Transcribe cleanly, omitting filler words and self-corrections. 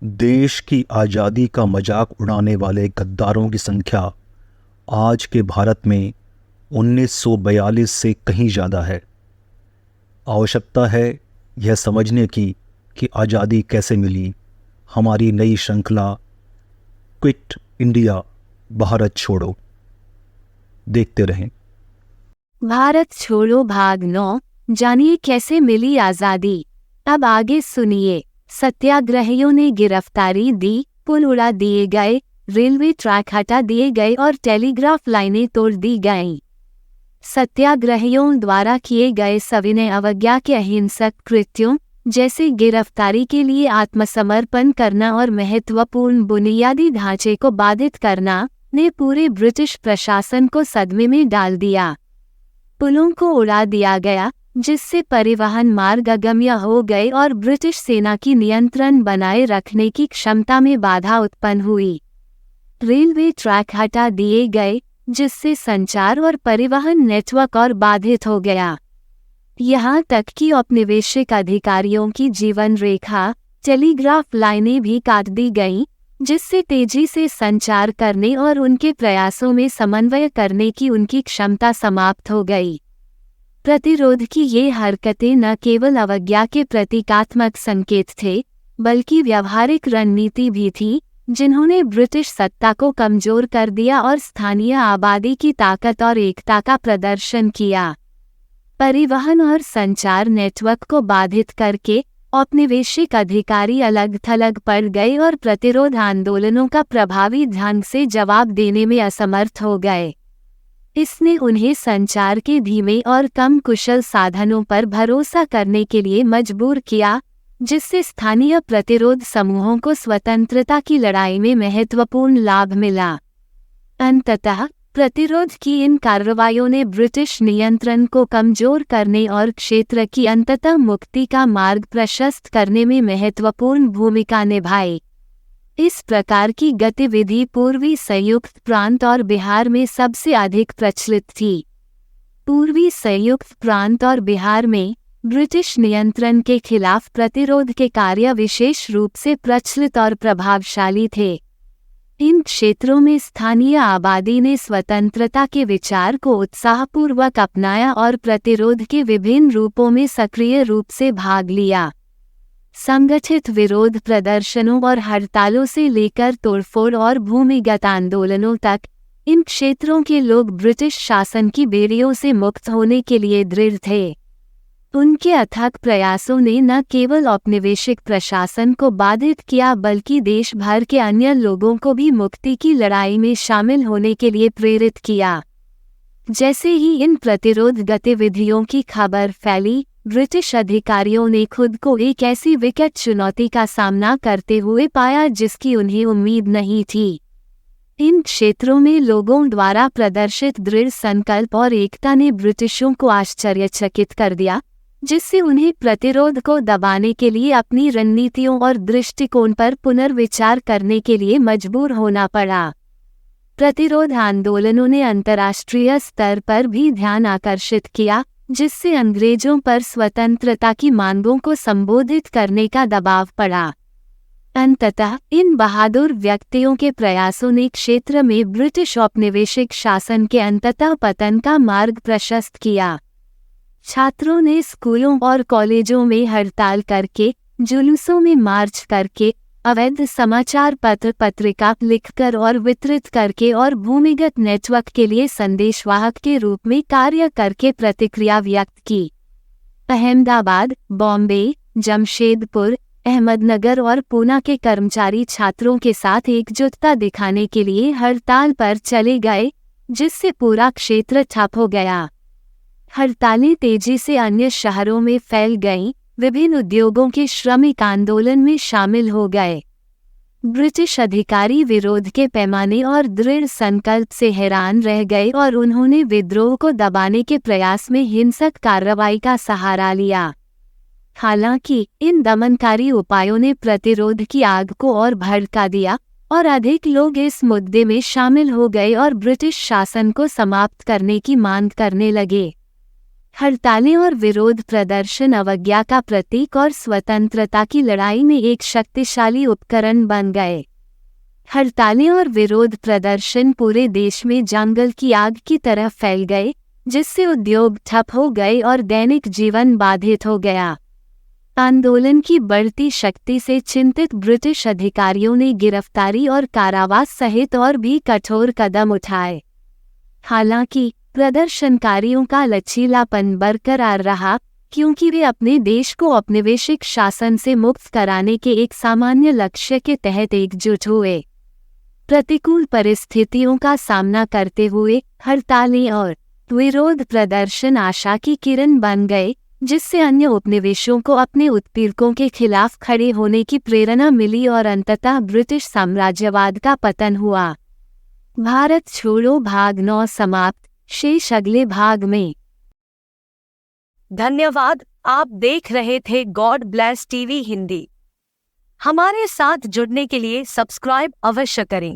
देश की आज़ादी का मजाक उड़ाने वाले गद्दारों की संख्या आज के भारत में 1942 से कहीं ज़्यादा है। आवश्यकता है यह समझने की कि आज़ादी कैसे मिली। हमारी नई श्रृंखला क्विट इंडिया भारत छोड़ो, देखते रहें। भारत छोड़ो भाग 9, जानिए कैसे मिली आज़ादी। अब आगे सुनिए। सत्याग्रहियों ने गिरफ्तारी दी, पुल उड़ा दिए गए, रेलवे ट्रैक हटा दिए गए और टेलीग्राफ लाइनें तोड़ दी गईं। सत्याग्रहियों द्वारा किए गए सविनय अवज्ञा के अहिंसक कृत्यों जैसे गिरफ्तारी के लिए आत्मसमर्पण करना और महत्वपूर्ण बुनियादी ढांचे को बाधित करना ने पूरे ब्रिटिश प्रशासन को सदमे में डाल दिया। पुलों को उड़ा दिया गया, जिससे परिवहन मार्ग अगम्य हो गए और ब्रिटिश सेना की नियंत्रण बनाए रखने की क्षमता में बाधा उत्पन्न हुई। रेलवे ट्रैक हटा दिए गए, जिससे संचार और परिवहन नेटवर्क और बाधित हो गया। यहाँ तक कि औपनिवेशिक अधिकारियों की जीवन रेखा, टेलीग्राफ लाइनें भी काट दी गईं, जिससे तेजी से संचार करने और उनके प्रयासों में समन्वय करने की उनकी क्षमता समाप्त हो गई। प्रतिरोध की ये हरकतें न केवल अवज्ञा के प्रतीकात्मक संकेत थे, बल्कि व्यावहारिक रणनीति भी थी, जिन्होंने ब्रिटिश सत्ता को कमजोर कर दिया और स्थानीय आबादी की ताकत और एकता का प्रदर्शन किया। परिवहन और संचार नेटवर्क को बाधित करके औपनिवेशिक अधिकारी अलग थलग पड़ गए और प्रतिरोध आंदोलनों का प्रभावी ढंग से जवाब देने में असमर्थ हो गए। इसने उन्हें संचार के धीमे और कम कुशल साधनों पर भरोसा करने के लिए मजबूर किया, जिससे स्थानीय प्रतिरोध समूहों को स्वतंत्रता की लड़ाई में महत्वपूर्ण लाभ मिला। अंततः प्रतिरोध की इन कार्रवाइयों ने ब्रिटिश नियंत्रण को कमजोर करने और क्षेत्र की अंततः मुक्ति का मार्ग प्रशस्त करने में महत्वपूर्ण भूमिका निभाई। इस प्रकार की गतिविधि पूर्वी संयुक्त प्रांत और बिहार में सबसे अधिक प्रचलित थी। पूर्वी संयुक्त प्रांत और बिहार में ब्रिटिश नियंत्रण के खिलाफ प्रतिरोध के कार्य विशेष रूप से प्रचलित और प्रभावशाली थे। इन क्षेत्रों में स्थानीय आबादी ने स्वतंत्रता के विचार को उत्साहपूर्वक अपनाया और प्रतिरोध के विभिन्न रूपों में सक्रिय रूप से भाग लिया। संगठित विरोध प्रदर्शनों और हड़तालों से लेकर तोड़फोड़ और भूमिगत आंदोलनों तक, इन क्षेत्रों के लोग ब्रिटिश शासन की बेड़ियों से मुक्त होने के लिए दृढ़ थे। उनके अथक प्रयासों ने न केवल औपनिवेशिक प्रशासन को बाधित किया, बल्कि देश भर के अन्य लोगों को भी मुक्ति की लड़ाई में शामिल होने के लिए प्रेरित किया। जैसे ही इन प्रतिरोध गतिविधियों की खबर फैली, ब्रिटिश अधिकारियों ने खुद को एक ऐसी विकट चुनौती का सामना करते हुए पाया जिसकी उन्हें उम्मीद नहीं थी। इन क्षेत्रों में लोगों द्वारा प्रदर्शित दृढ़ संकल्प और एकता ने ब्रिटिशों को आश्चर्यचकित कर दिया, जिससे उन्हें प्रतिरोध को दबाने के लिए अपनी रणनीतियों और दृष्टिकोण पर पुनर्विचार करने के लिए मजबूर होना पड़ा। प्रतिरोध आंदोलनों ने अंतर्राष्ट्रीय स्तर पर भी ध्यान आकर्षित किया, जिससे अंग्रेजों पर स्वतंत्रता की मांगों को संबोधित करने का दबाव पड़ा। अंततः इन बहादुर व्यक्तियों के प्रयासों ने क्षेत्र में ब्रिटिश औपनिवेशिक शासन के अंततः पतन का मार्ग प्रशस्त किया। छात्रों ने स्कूलों और कॉलेजों में हड़ताल करके, जुलूसों में मार्च करके, अवैध समाचार पत्र पत्रिका लिखकर और वितरित करके और भूमिगत नेटवर्क के लिए संदेशवाहक के रूप में कार्य करके प्रतिक्रिया व्यक्त की। अहमदाबाद, बॉम्बे, जमशेदपुर, अहमदनगर और पूना के कर्मचारी छात्रों के साथ एकजुटता दिखाने के लिए हड़ताल पर चले गए, जिससे पूरा क्षेत्र ठप हो गया। हड़तालें तेजी से अन्य शहरों में फैल गईं, विभिन्न उद्योगों के श्रमिक आंदोलन में शामिल हो गए। ब्रिटिश अधिकारी विरोध के पैमाने और दृढ़ संकल्प से हैरान रह गए और उन्होंने विद्रोह को दबाने के प्रयास में हिंसक कार्रवाई का सहारा लिया। हालांकि इन दमनकारी उपायों ने प्रतिरोध की आग को और भड़का दिया और अधिक लोग इस मुद्दे में शामिल हो गए और ब्रिटिश शासन को समाप्त करने की मांग करने लगे। हड़तालें और विरोध प्रदर्शन अवज्ञा का प्रतीक और स्वतंत्रता की लड़ाई में एक शक्तिशाली उपकरण बन गए। हड़तालें और विरोध प्रदर्शन पूरे देश में जंगल की आग की तरह फैल गए, जिससे उद्योग ठप हो गए और दैनिक जीवन बाधित हो गया। आंदोलन की बढ़ती शक्ति से चिंतित ब्रिटिश अधिकारियों ने गिरफ्तारी और कारावास सहित और भी कठोर कदम उठाए। हालांकि प्रदर्शनकारियों का लचीलापन बरकरार रहा, क्योंकि वे अपने देश को औपनिवेशिक शासन से मुक्त कराने के एक सामान्य लक्ष्य के तहत एकजुट हुए। प्रतिकूल परिस्थितियों का सामना करते हुए हड़तालें और विरोध प्रदर्शन आशा की किरण बन गए, जिससे अन्य उपनिवेशों को अपने उत्पीड़कों के खिलाफ खड़े होने की प्रेरणा मिली और अंततः ब्रिटिश साम्राज्यवाद का पतन हुआ। भारत छोड़ो भाग 9 समाप्त। शेष अगले भाग में। धन्यवाद। आप देख रहे थे गॉड ब्लेस टीवी हिंदी। हमारे साथ जुड़ने के लिए सब्सक्राइब अवश्य करें।